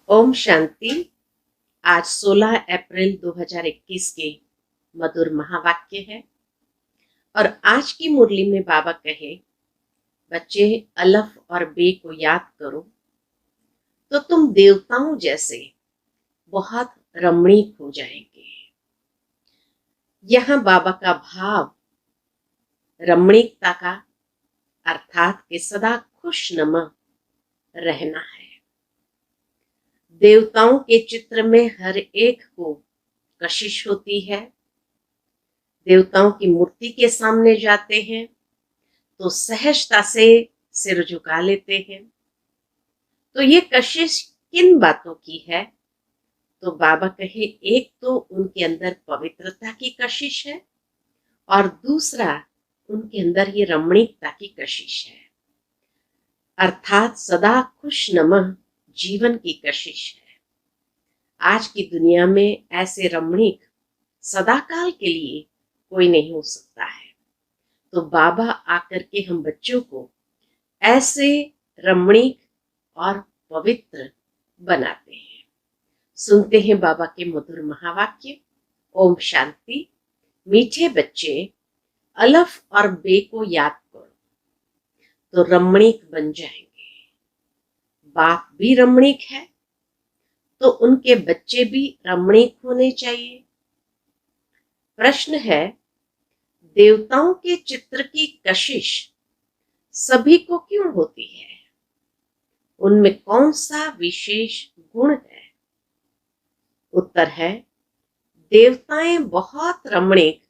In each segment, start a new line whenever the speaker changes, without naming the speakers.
ओम शांति। आज 16 अप्रैल 2021 के मधुर महावाक्य है और आज की मुरली में बाबा कहे, बच्चे अलफ और बे को याद करो तो तुम देवताओं जैसे बहुत रमणीक हो जाएंगे। यहाँ बाबा का भाव रमणीकता का अर्थात कि सदा खुशनुमा रहना है। देवताओं के चित्र में हर एक को कशिश होती है। देवताओं की मूर्ति के सामने जाते हैं तो सहजता से सिर झुका लेते हैं। तो ये कशिश किन बातों की है? तो बाबा कहे, एक तो उनके अंदर पवित्रता की कशिश है और दूसरा उनके अंदर ये रमणीकता की कशिश है, अर्थात सदा खुशनुमा जीवन की कशिश है। आज की दुनिया में ऐसे रमणीक सदाकाल के लिए कोई नहीं हो सकता है। तो बाबा आकर के हम बच्चों को ऐसे रमणीक और पवित्र बनाते हैं। सुनते हैं बाबा के मधुर महावाक्य। ओम शांति। मीठे बच्चे, अलफ और बे को याद करो तो रमणीक बन जाएंगे। बाप भी रमणीक है तो उनके बच्चे भी रमणीक होने चाहिए। प्रश्न है, देवताओं के चित्र की कशिश सभी को क्यों होती है? उनमें कौन सा विशेष गुण है? उत्तर है, देवताएं बहुत रमणीक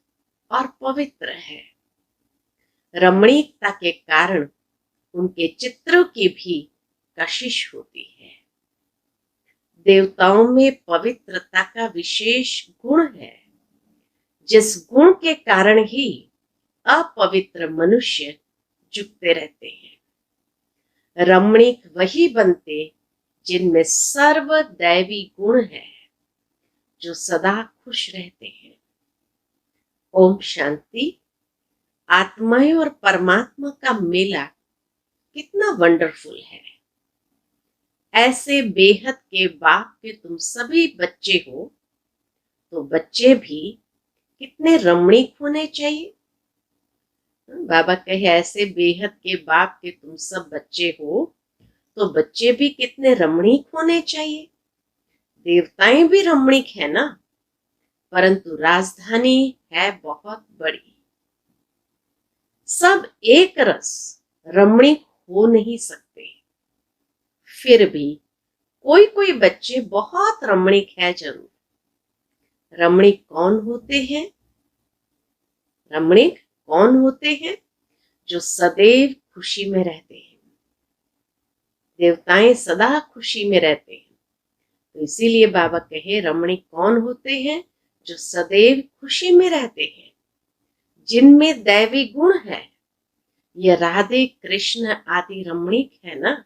और पवित्र है। रमणीकता के कारण उनके चित्रों की भी कशिश होती है। देवताओं में पवित्रता का विशेष गुण है, जिस गुण के कारण ही अपवित्र मनुष्य झुकते रहते हैं। रमणीक वही बनते जिनमें सर्व दैवी गुण है, जो सदा खुश रहते हैं। ओम शांति। आत्माएं और परमात्मा का मेला कितना वंडरफुल है। ऐसे बेहद के बाप के तुम सभी बच्चे हो तो बच्चे भी कितने रमणीक होने चाहिए। बाबा कहे, ऐसे बेहद के बाप के तुम सब बच्चे हो तो बच्चे भी कितने रमणीक होने चाहिए। देवताएं भी रमणीक है ना, परंतु राजधानी है बहुत बड़ी। सब एक रस रमणीक हो नहीं सकते। फिर भी कोई कोई बच्चे बहुत रमणीक है जरूर। रमणीक कौन होते हैं? रमणीक कौन होते हैं? जो सदैव खुशी में रहते हैं। देवताएं सदा खुशी में रहते हैं, तो इसीलिए बाबा कहे, रमणीक कौन होते हैं? जो सदैव खुशी में रहते हैं, जिनमें दैवी गुण है। ये राधे कृष्ण आदि रमणीक है ना,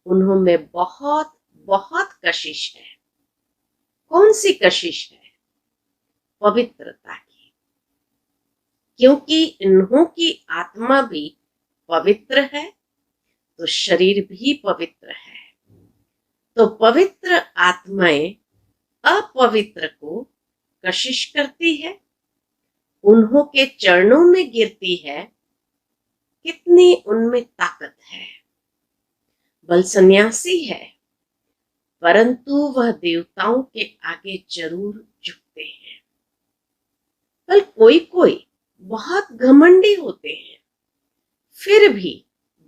उन्होंने बहुत बहुत कशिश है। कौन सी कशिश है? पवित्रता की, क्योंकि इन्हों की आत्मा भी पवित्र है तो शरीर भी पवित्र है। तो पवित्र आत्माएं अपवित्र को कशिश करती है, उन्हों के चरणों में गिरती है। कितनी उनमें ताकत है। बल सन्यासी है, परंतु वह देवताओं के आगे जरूर झुकते हैं। बल कोई कोई बहुत घमंडी होते हैं, फिर भी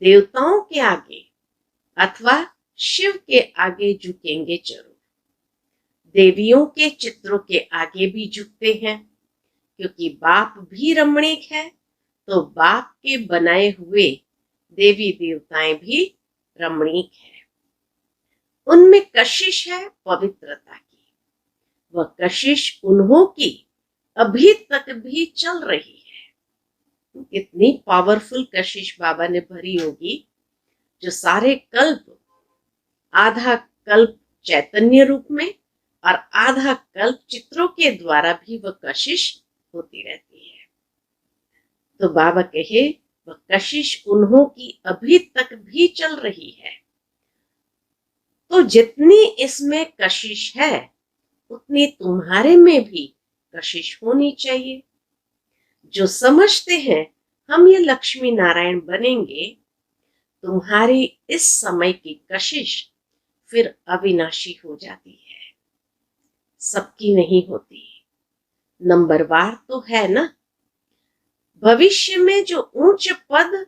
देवताओं के आगे अथवा शिव के आगे झुकेंगे जरूर। देवियों के चित्रों के आगे भी झुकते हैं, क्योंकि बाप भी रमणीक है तो बाप के बनाए हुए देवी देवताएं भी रमणीक है। उनमें कशिश है पवित्रता की। वह कशिश उन्हों की अभी तक भी चल रही है। कितनी पावरफुल कशिश बाबा ने भरी होगी, जो सारे कल्प, आधा कल्प चैतन्य रूप में और आधा कल्प चित्रों के द्वारा भी वह कशिश होती रहती है। तो बाबा कहे, वह कशिश उन्हों की अभी तक भी चल रही है। तो तो जितनी इसमें कशिश है उतनी तुम्हारे में भी कशिश होनी चाहिए। जो समझते हैं हम ये लक्ष्मी नारायण बनेंगे, तुम्हारी इस समय की कशिश फिर अविनाशी हो जाती है, सबकी नहीं होती। नंबरवार तो है ना। भविष्य में जो उच्च पद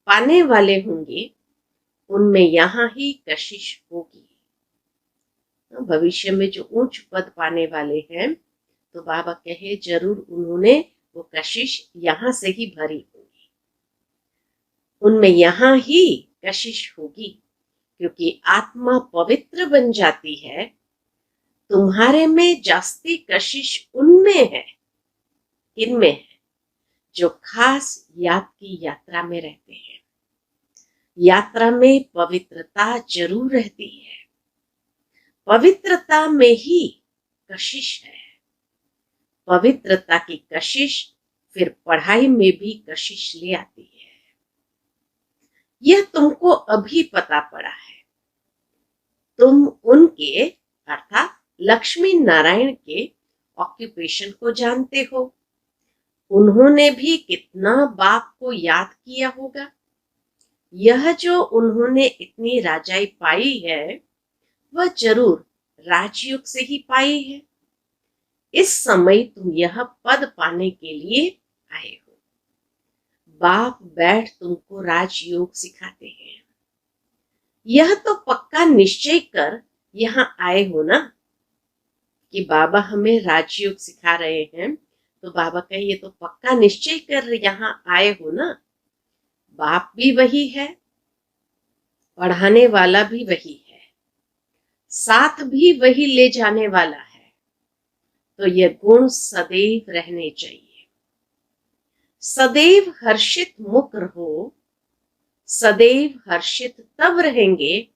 पाने वाले होंगे उनमें यहां ही कशिश होगी। भविष्य में जो उच्च पद पाने वाले हैं तो बाबा कहे जरूर उन्होंने वो कशिश यहां से ही भरी होगी, उनमें यहां ही कशिश होगी, क्योंकि आत्मा पवित्र बन जाती है। तुम्हारे में जास्ती कशिश उनमें है, किनमें है? जो खास याद की यात्रा में रहते हैं। यात्रा में पवित्रता जरूर रहती है, पवित्रता में ही कशिश है। पवित्रता की कशिश फिर पढ़ाई में भी कशिश ले आती है। यह तुमको अभी पता पड़ा है। तुम उनके अर्थात लक्ष्मी नारायण के ऑक्यूपेशन को जानते हो। उन्होंने भी कितना बाप को याद किया होगा। यह जो उन्होंने इतनी राजाई पाई है वह जरूर राजयोग से ही पाई है। इस समय तुम यह पद पाने के लिए आए हो। बाप बैठ तुमको राजयोग सिखाते हैं। यह तो पक्का निश्चय कर यहाँ आए हो ना कि बाबा हमें राजयोग सिखा रहे हैं, तो बाबा कहे ये तो पक्का निश्चय कर यहाँ आए हो ना। बाप भी वही है, पढ़ाने वाला भी वही है, साथ भी वही ले जाने वाला है। तो यह गुण सदैव रहने चाहिए। सदैव हर्षित मुख रहो। सदैव हर्षित तब रहेंगे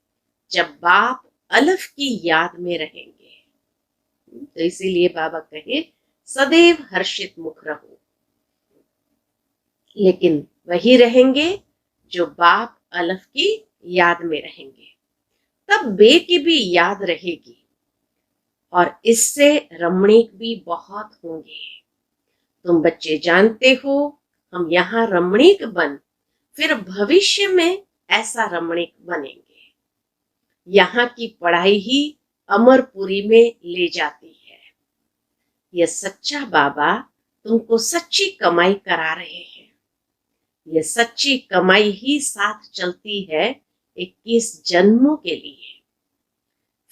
जब बाप अलफ की याद में रहेंगे। तो इसीलिए बाबा कहे सदैव हर्षित मुख रहो। लेकिन वही रहेंगे जो बाप अलफ की याद में रहेंगे, तब बे की भी याद रहेगी और इससे रमणीक भी बहुत होंगे। तुम बच्चे जानते हो हम यहाँ रमणीक बन फिर भविष्य में ऐसा रमणीक बनेंगे। यहाँ की पढ़ाई ही अमरपुरी में ले जाती है। यह सच्चा बाबा तुमको सच्ची कमाई करा रहे हैं। यह सच्ची कमाई ही साथ चलती है 21 जन्मों के लिए।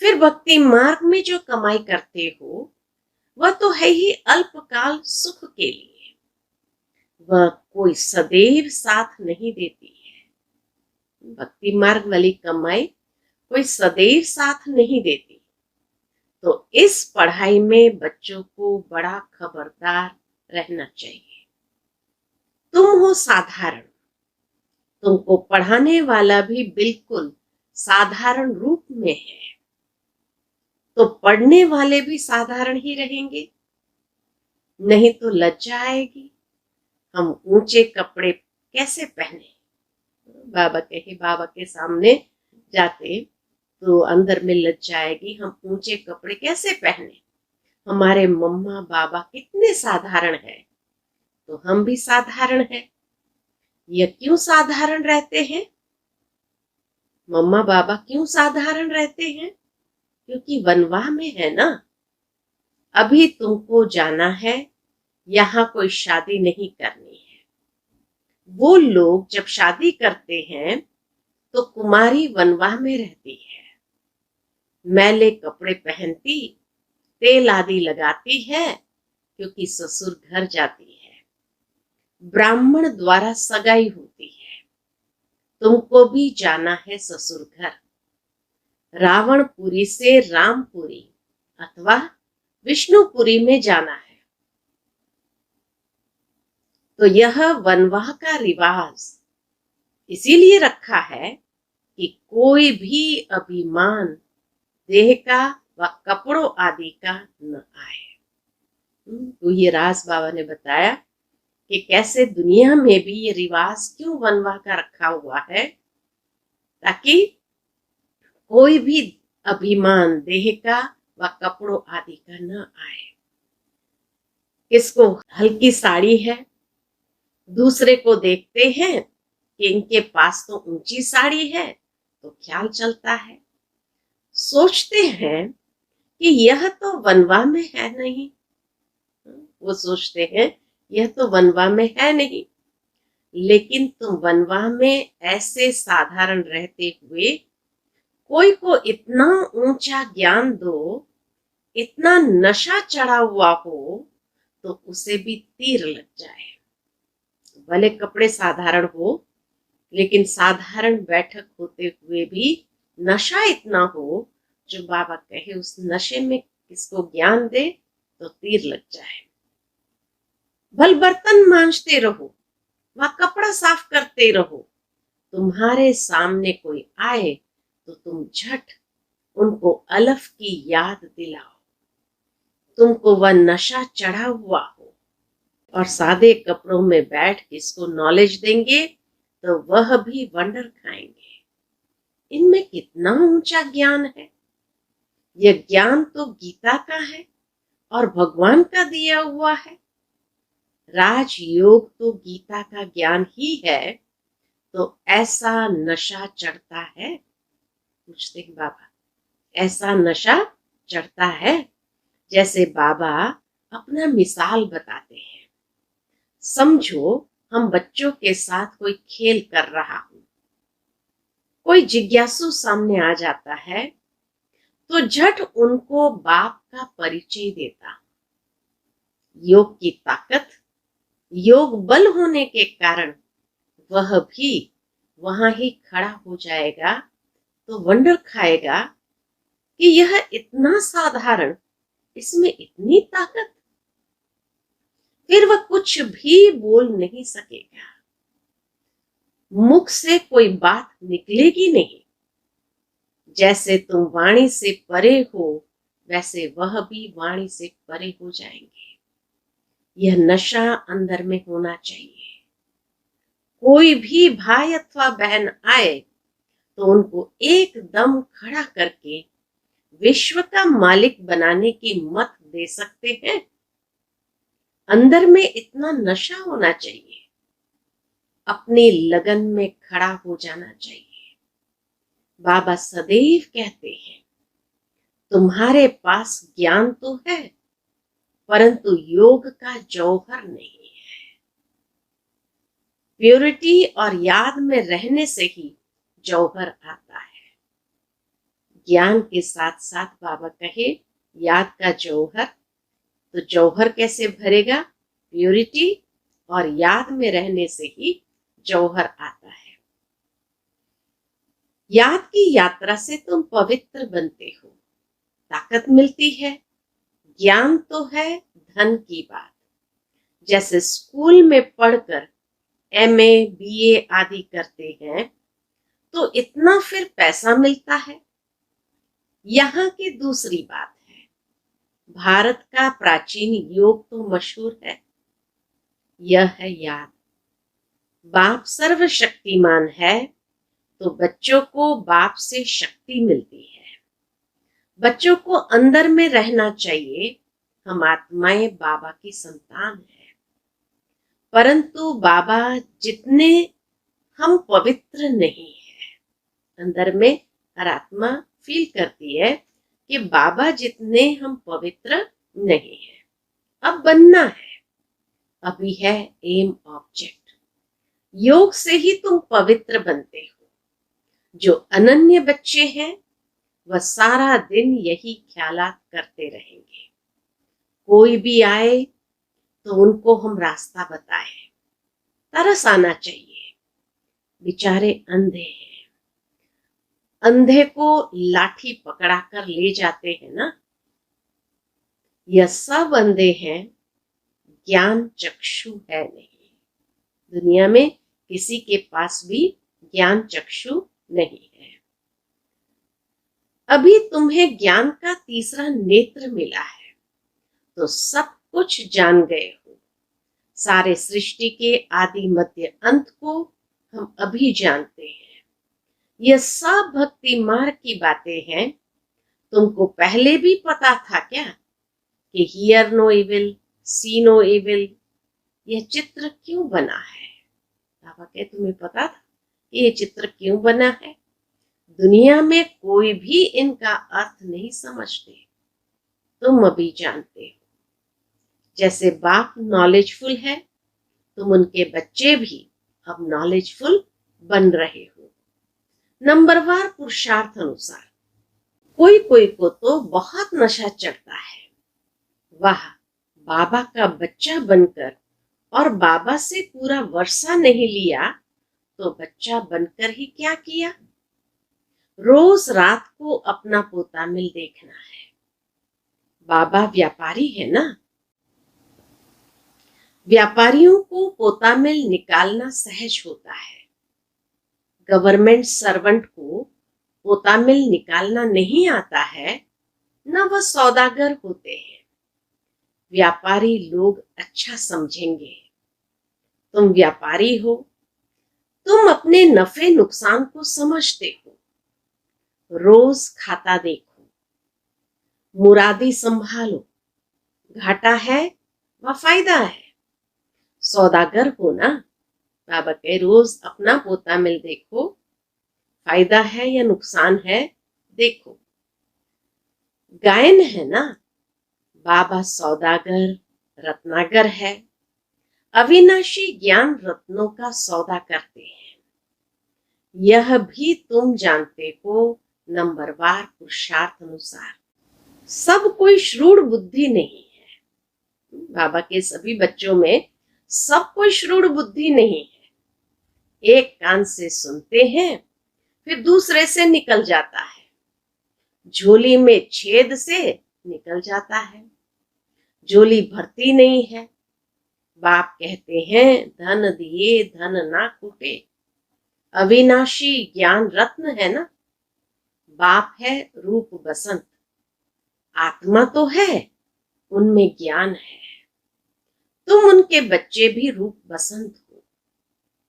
फिर भक्ति मार्ग में जो कमाई करते हो वह तो है ही अल्पकाल सुख के लिए। वह कोई सदैव साथ नहीं देती है। भक्ति मार्ग वाली कमाई कोई सदैव साथ नहीं देती। तो इस पढ़ाई में बच्चों को बड़ा खबरदार रहना चाहिए। तुम हो साधारण, तुमको पढ़ाने वाला भी बिल्कुल साधारण रूप में है, तो पढ़ने वाले भी साधारण ही रहेंगे, नहीं तो लज्जा आएगी। हम ऊंचे कपड़े कैसे पहने? बाबा कहे बाबा के सामने जाते तो अंदर में लज्जा आएगी। हम ऊंचे कपड़े कैसे पहने? हमारे मम्मा बाबा कितने साधारण हैं, तो हम भी साधारण हैं। यह क्यों साधारण रहते हैं? मम्मा बाबा क्यों साधारण रहते हैं? क्योंकि वनवाह में है ना। अभी तुमको जाना है, यहाँ कोई शादी नहीं करनी है। वो लोग जब शादी करते हैं तो कुमारी वनवाह में रहती है, मैले कपड़े पहनती, तेल आदि लगाती है, क्योंकि ससुर घर जाती है। ब्राह्मण द्वारा सगाई होती है। तुमको भी जाना है ससुर घर। रावणपुरी से रामपुरी अथवा विष्णुपुरी में जाना है। तो यह वनवाह का रिवाज इसीलिए रखा है कि कोई भी अभिमान देह का व कपड़ों आदि का न आए। तो ये राज बाबा ने बताया कि कैसे दुनिया में भी ये रिवाज क्यों वनवाह का रखा हुआ है, ताकि कोई भी अभिमान देह का व कपड़ों आदि का न आए। किसको हल्की साड़ी है, दूसरे को देखते हैं कि इनके पास तो ऊंची साड़ी है, तो ख्याल चलता है, सोचते हैं कि यह तो वनवा में है नहीं। वो सोचते हैं यह तो वनवा में है नहीं, लेकिन तुम वनवा में ऐसे साधारण रहते हुए कोई को इतना ऊंचा ज्ञान दो, इतना नशा चढ़ा हुआ हो, तो उसे भी तीर लग जाए। भले कपड़े साधारण हो, लेकिन साधारण बैठक होते हुए भी नशा इतना हो, जो बाबा कहे उस नशे में किसको ज्ञान दे तो तीर लग जाए। भल बर्तन मांजते रहो व कपड़ा साफ करते रहो, तुम्हारे सामने कोई आए तो तुम झट उनको अलफ की याद दिलाओ। तुमको वह नशा चढ़ा हुआ हो और सादे कपड़ों में बैठ किसको नॉलेज देंगे तो वह भी वंडर खाएंगे, इनमें कितना ऊंचा ज्ञान है। यह ज्ञान तो गीता का है और भगवान का दिया हुआ है। राजयोग तो गीता का ज्ञान ही है, तो ऐसा नशा चढ़ता है? पूछते हैं बाबा, ऐसा नशा चढ़ता है? जैसे बाबा अपना मिसाल बताते हैं। समझो हम बच्चों के साथ कोई खेल कर रहा हूं, कोई जिज्ञासु सामने आ जाता है तो झट उनको बाप का परिचय देता। योग की ताकत, योग बल होने के कारण वह भी वहां ही खड़ा हो जाएगा, तो वंडर खाएगा कि यह इतना साधारण, इसमें इतनी ताकत। फिर वह कुछ भी बोल नहीं सकेगा, मुख से कोई बात निकलेगी नहीं। जैसे तुम वाणी से परे हो, वैसे वह भी वाणी से परे हो जाएंगे। यह नशा अंदर में होना चाहिए। कोई भी भाई अथवा बहन आए तो उनको एकदम खड़ा करके विश्व का मालिक बनाने की मत दे सकते हैं। अंदर में इतना नशा होना चाहिए, अपनी लगन में खड़ा हो जाना चाहिए। बाबा सदैव कहते हैं, तुम्हारे पास ज्ञान तो है, परंतु योग का जौहर नहीं है। प्योरिटी और याद में रहने से ही जौहर आता है। ज्ञान के साथ साथ बाबा कहे याद का जौहर, तो जौहर कैसे भरेगा? प्योरिटी और याद में रहने से ही जौहर आता है। याद की यात्रा से तुम पवित्र बनते हो, ताकत मिलती है। ज्ञान तो है धन की बात। जैसे स्कूल में पढ़कर एमए बीए आदि करते हैं तो इतना फिर पैसा मिलता है। यहाँ की दूसरी बात है, भारत का प्राचीन योग तो मशहूर है, यह है याद। बाप सर्वशक्तिमान है, तो बच्चों को बाप से शक्ति मिलती है। बच्चों को अंदर में रहना चाहिए, हम आत्माएं बाबा की संतान हैं। परंतु बाबा जितने हम पवित्र नहीं है, अंदर में हर आत्मा फील करती है कि बाबा जितने हम पवित्र नहीं है। अब बनना है, अभी है एम ऑब्जेक्ट। योग से ही तुम पवित्र बनते हो। जो अनन्य बच्चे हैं वह सारा दिन यही ख्यालात करते रहेंगे। कोई भी आए तो उनको हम रास्ता बताएं, तरस आना चाहिए। बेचारे अंधे हैं, अंधे को लाठी पकड़ा कर ले जाते हैं ना, यह सब अंधे हैं, ज्ञान चक्षु है नहीं। दुनिया में किसी के पास भी ज्ञान चक्षु नहीं है। अभी तुम्हें ज्ञान का तीसरा नेत्र मिला है, तो सब कुछ जान गए हो। सारे सृष्टि के आदि मध्य अंत को हम अभी जानते हैं। यह सब भक्ति मार्ग की बातें हैं, तुमको पहले भी पता था क्या कि hear no evil, see no evil, यह चित्र क्यों बना है? बाबा कहे तुम्हें पता था कि यह चित्र क्यों बना है? दुनिया में कोई भी इनका अर्थ नहीं समझते, तुम अभी जानते हो। जैसे बाप नॉलेजफुल है, तुम उनके बच्चे भी अब नॉलेजफुल बन रहे हो, नंबरवार पुरुषार्थ अनुसार। कोई कोई को तो बहुत नशा चढ़ता है, वाह, बाबा का बच्चा बनकर और बाबा से पूरा वर्षा नहीं लिया तो बच्चा बनकर ही क्या किया? रोज रात को अपना पोता मिल देखना है। बाबा व्यापारी है ना, व्यापारियों को पोता मिल निकालना सहज होता है। गवर्नमेंट सर्वेंट को पोता मिल निकालना नहीं आता है, न वह सौदागर होते हैं। व्यापारी लोग अच्छा समझेंगे, तुम व्यापारी हो, तुम अपने नफे नुकसान को समझते हो। रोज खाता देखो, मुरादी संभालो, घाटा है व फायदा है। सौदागर हो ना, बाबा के रोज अपना पोता मिल देखो, फायदा है या नुकसान है देखो। गायन है ना, बाबा सौदागर रत्नागर है, अविनाशी ज्ञान रत्नों का सौदा करते हैं। यह भी तुम जानते हो, नंबरवार पुरुषार्थ अनुसार। सब कोई श्रूढ़ बुद्धि नहीं है। बाबा के सभी बच्चों में सब कोई श्रूढ़ बुद्धि नहीं है। एक कान से सुनते हैं, फिर दूसरे से निकल जाता है, झोली में छेद से निकल जाता है, झोली भरती नहीं है। बाप कहते हैं धन दिए धन ना कूटे, अविनाशी ज्ञान रत्न है ना। बाप है रूप बसंत, आत्मा तो है, उनमें ज्ञान है। तुम उनके बच्चे भी रूप बसंत हो,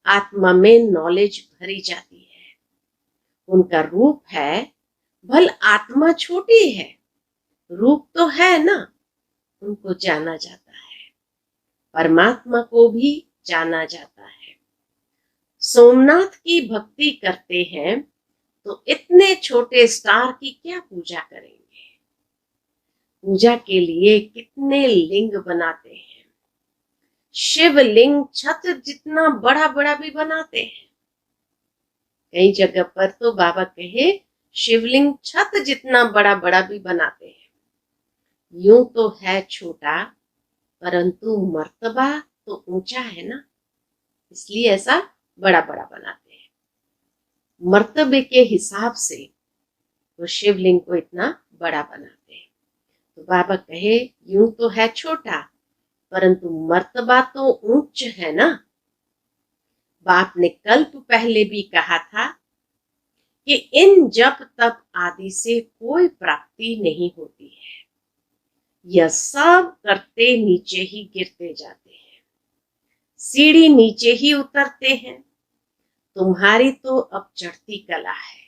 आत्मा में नॉलेज भरी जाती है। उनका रूप है, भल आत्मा छोटी है, रूप तो है ना, उनको जाना जाता है। परमात्मा को भी जाना जाता है। सोमनाथ की भक्ति करते हैं तो इतने छोटे स्टार की क्या पूजा करेंगे? पूजा के लिए कितने लिंग बनाते हैं, शिवलिंग छत जितना बड़ा बड़ा भी बनाते हैं। कई जगह पर तो बाबा कहे शिवलिंग छत जितना बड़ा बड़ा भी बनाते हैं। यूं तो है छोटा, परंतु मर्तबा तो ऊंचा है ना, इसलिए ऐसा बड़ा बड़ा बनाते हैं। मर्तबे के हिसाब से वो शिवलिंग को इतना बड़ा बनाते हैं। तो बाबा कहे यूं तो है छोटा, परंतु मर्तबा तो ऊंच है ना। बाप ने कल्प पहले भी कहा था कि इन जप तप आदि से कोई प्राप्ति नहीं होती है, यह सब करते नीचे ही गिरते जाते हैं, सीढ़ी नीचे ही उतरते हैं। तुम्हारी तो अब चढ़ती कला है,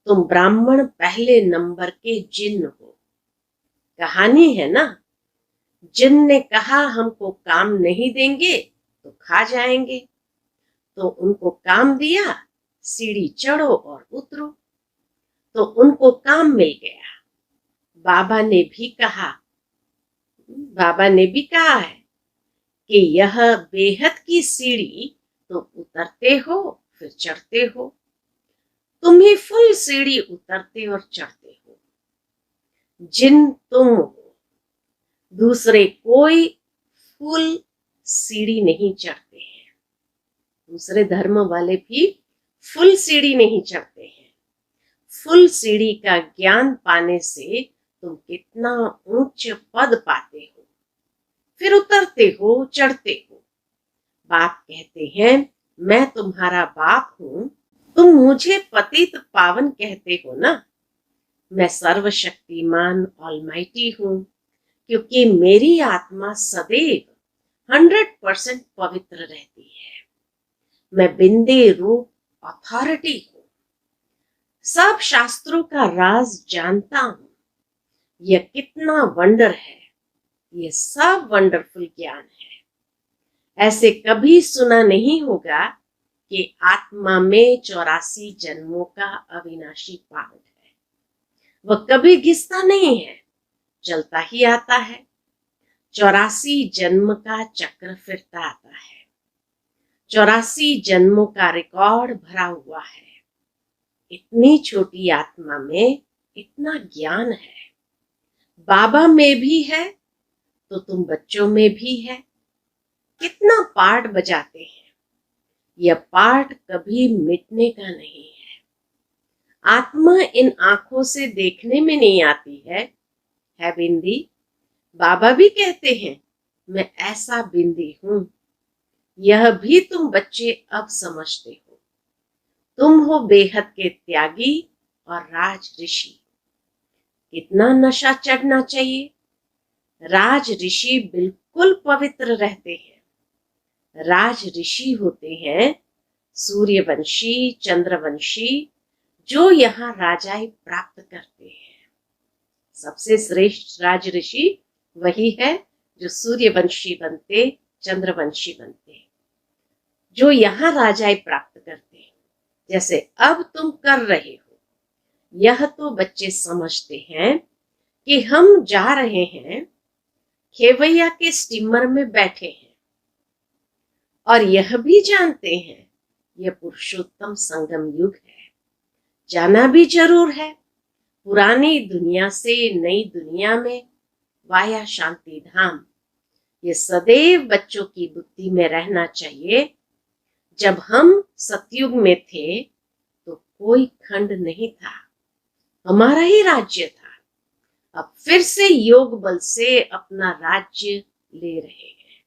तुम ब्राह्मण पहले नंबर के जिन्न हो। कहानी है ना, जिन ने कहा हमको काम नहीं देंगे तो खा जाएंगे, तो उनको काम दिया, सीढ़ी चढ़ो और उतरो, तो उनको काम मिल गया। बाबा ने भी कहा है कि यह बेहद की सीढ़ी, तो उतरते हो फिर चढ़ते हो। तुम ही फुल सीढ़ी उतरते और चढ़ते हो। जिन तुम हो, दूसरे कोई फुल सीढ़ी नहीं चढ़ते हैं। दूसरे धर्म वाले भी फुल सीढ़ी नहीं चढ़ते हैं। फुल सीढ़ी का ज्ञान पाने से तुम कितना ऊंच पद पाते हो, फिर उतरते हो चढ़ते हो। बाप कहते हैं मैं तुम्हारा बाप हूं, तुम मुझे पतित पावन कहते हो ना। मैं सर्वशक्तिमान ऑलमाइटी हूं, क्योंकि मेरी आत्मा सदैव 100% पवित्र रहती है। मैं बिंदे रूप अथॉरिटी हूं, सब शास्त्रों का राज जानता हूं। यह कितना वंडर है, ये सब वंडरफुल ज्ञान है। ऐसे कभी सुना नहीं होगा कि आत्मा में 84 जन्मों का अविनाशी पार्ट है। वह कभी घिसता नहीं है, चलता ही आता है। 84 जन्म का चक्र फिरता आता है। 84 जन्मों का रिकॉर्ड भरा हुआ है। इतनी छोटी आत्मा में इतना ज्ञान है। बाबा में भी है तो तुम बच्चों में भी है। कितना पार्ट बजाते हैं। यह पार्ट कभी मिटने का नहीं है। आत्मा इन आंखों से देखने में नहीं आती है बिंदी। बाबा भी कहते हैं मैं ऐसा बिंदी हूं। यह भी तुम बच्चे अब समझते हो। तुम हो बेहद के त्यागी और राज ऋषि। कितना नशा चढ़ना चाहिए। राज ऋषि बिल्कुल पवित्र रहते हैं। राज ऋषि होते हैं सूर्यवंशी, चंद्रवंशी, जो यहाँ राजाई प्राप्त करते हैं। सबसे श्रेष्ठ राज ऋषि वही है जो सूर्यवंशी बनते, चंद्रवंशी बनते, जो यहाँ राजाई प्राप्त करते हैं, जैसे अब तुम कर रहे हो। यह तो बच्चे समझते हैं कि हम जा रहे हैं, खेवैया के स्टीमर में बैठे हैं, और यह भी जानते हैं यह पुरुषोत्तम संगम युग है। जाना भी जरूर है। पुरानी दुनिया से नई दुनिया में वाया शांति धाम। ये सदैव बच्चों की बुद्धि में रहना चाहिए। जब हम सतयुग में थे तो कोई खंड नहीं था, हमारा ही राज्य था। अब फिर से योग बल से अपना राज्य ले रहे हैं,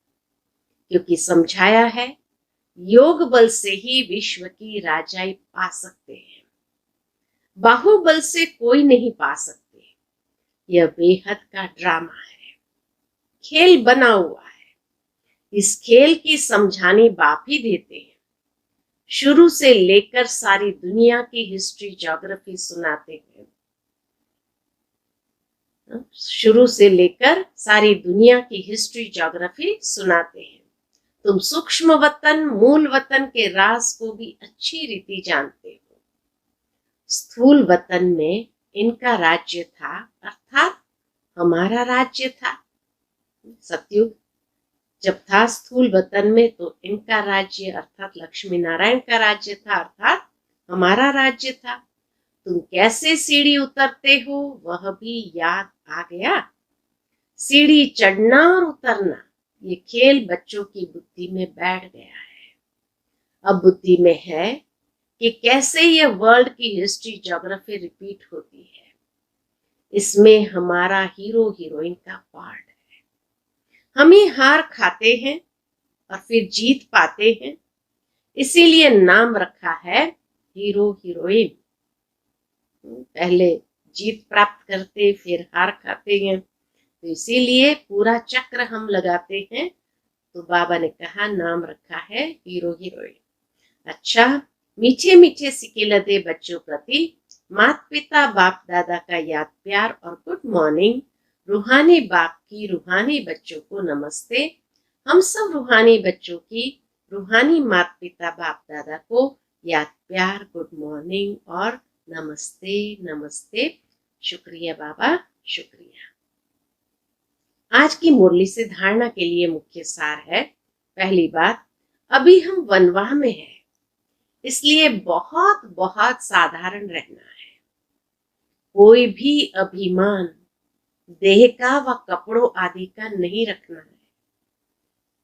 क्योंकि समझाया है योग बल से ही विश्व की राजाई पा सकते हैं। बाहुबल से कोई नहीं पा सकते। यह बेहद का ड्रामा है, खेल बना हुआ है। इस खेल की समझानी बाप ही देते हैं। शुरू से लेकर सारी दुनिया की हिस्ट्री ज्योग्राफी सुनाते हैं। शुरू से लेकर सारी दुनिया की हिस्ट्री ज्योग्राफी सुनाते हैं। तुम सूक्ष्म वतन, मूल वतन के राज को भी अच्छी रीति जानते हो। स्थूल वतन में इनका राज्य था, अर्थात हमारा राज्य था। सतयुग जब था स्थूल वतन में तो इनका राज्य अर्थात लक्ष्मी नारायण का राज्य था, अर्थात हमारा राज्य था। तुम कैसे सीढ़ी उतरते हो वह भी याद आ गया। सीढ़ी चढ़ना और उतरना ये खेल बच्चों की बुद्धि में बैठ गया है। अब बुद्धि में है कि कैसे यह वर्ल्ड की हिस्ट्री ज्योग्राफी रिपीट होती है। इसमें हमारा हीरो हीरोइन का पार्ट है। हम ही हार खाते हैं और फिर जीत पाते हैं, इसीलिए नाम रखा है हीरो हीरोइन। पहले जीत प्राप्त करते फिर हार खाते हैं, तो इसीलिए पूरा चक्र हम लगाते हैं। तो बाबा ने कहा नाम रखा है हीरो हीरोइन। अच्छा, मीठे मीठे सिकेल दे बच्चों प्रति माता पिता बाप दादा का याद प्यार और गुड मॉर्निंग। रूहानी बाप की रूहानी बच्चों को नमस्ते। हम सब रूहानी बच्चों की रूहानी माता पिता बाप दादा को याद प्यार, गुड मॉर्निंग और नमस्ते नमस्ते। शुक्रिया बाबा, शुक्रिया। आज की मुरली से धारणा के लिए मुख्य सार है। पहली बात, अभी हम वनवाह में हैं, इसलिए बहुत बहुत साधारण रहना है। कोई भी अभिमान देह का व कपड़ों आदि का नहीं रखना है।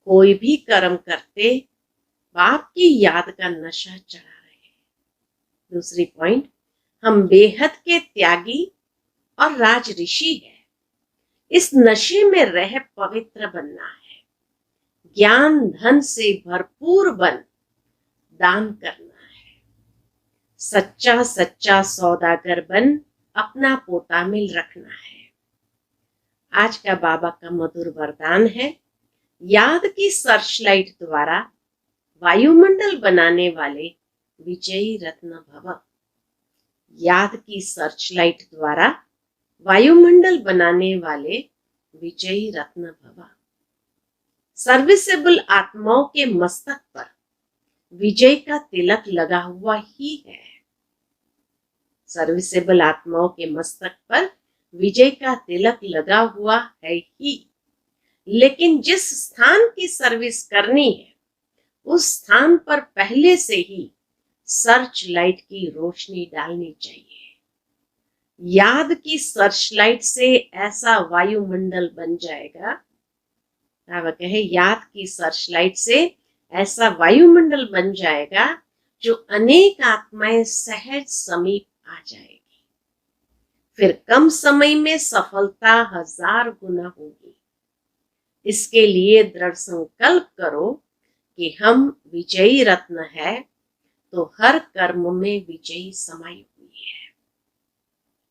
कोई भी कर्म करते बाप की याद का नशा चढ़ा रहे। दूसरी पॉइंट, हम बेहद के त्यागी और राज ऋषि है। इस नशे में रह पवित्र बनना है। ज्ञान धन से भरपूर बन दान करना है। सच्चा सच्चा सौदागर बन अपना पोता मिल रखना है। आज का बाबा का मधुर वरदान है, याद की सर्चलाइट द्वारा वायुमंडल बनाने वाले विजयी रत्न भव। याद की सर्चलाइट द्वारा वायुमंडल बनाने वाले विजयी रत्न भवा। सर्विसेबल आत्माओं के मस्तक पर विजय का तिलक लगा हुआ ही है। सर्विसेबल आत्माओं के मस्तक पर विजय का तिलक लगा हुआ है ही, लेकिन जिस स्थान की सर्विस करनी है उस स्थान पर पहले से ही सर्च लाइट की रोशनी डालनी चाहिए। याद की सर्च लाइट से ऐसा वायुमंडल बन जाएगा, वह कहे याद की सर्च लाइट से ऐसा वायुमंडल बन जाएगा जो अनेक आत्माएं सहज समीप आ जाएगी। फिर कम समय में सफलता 1000 गुना होगी। इसके लिए दृढ़ संकल्प करो कि हम विजयी रत्न है, तो हर कर्म में विजयी समाई हुई है।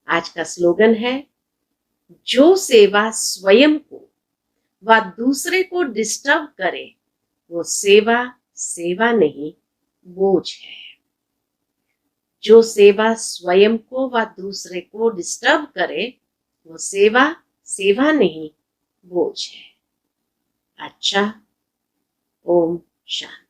आज का स्लोगन है, जो सेवा स्वयं को व दूसरे को डिस्टर्ब करे वो सेवा सेवा नहीं, बोझ है। जो सेवा स्वयं को व दूसरे को डिस्टर्ब करे वो सेवा सेवा नहीं, बोझ है। अच्छा, ओम शांति।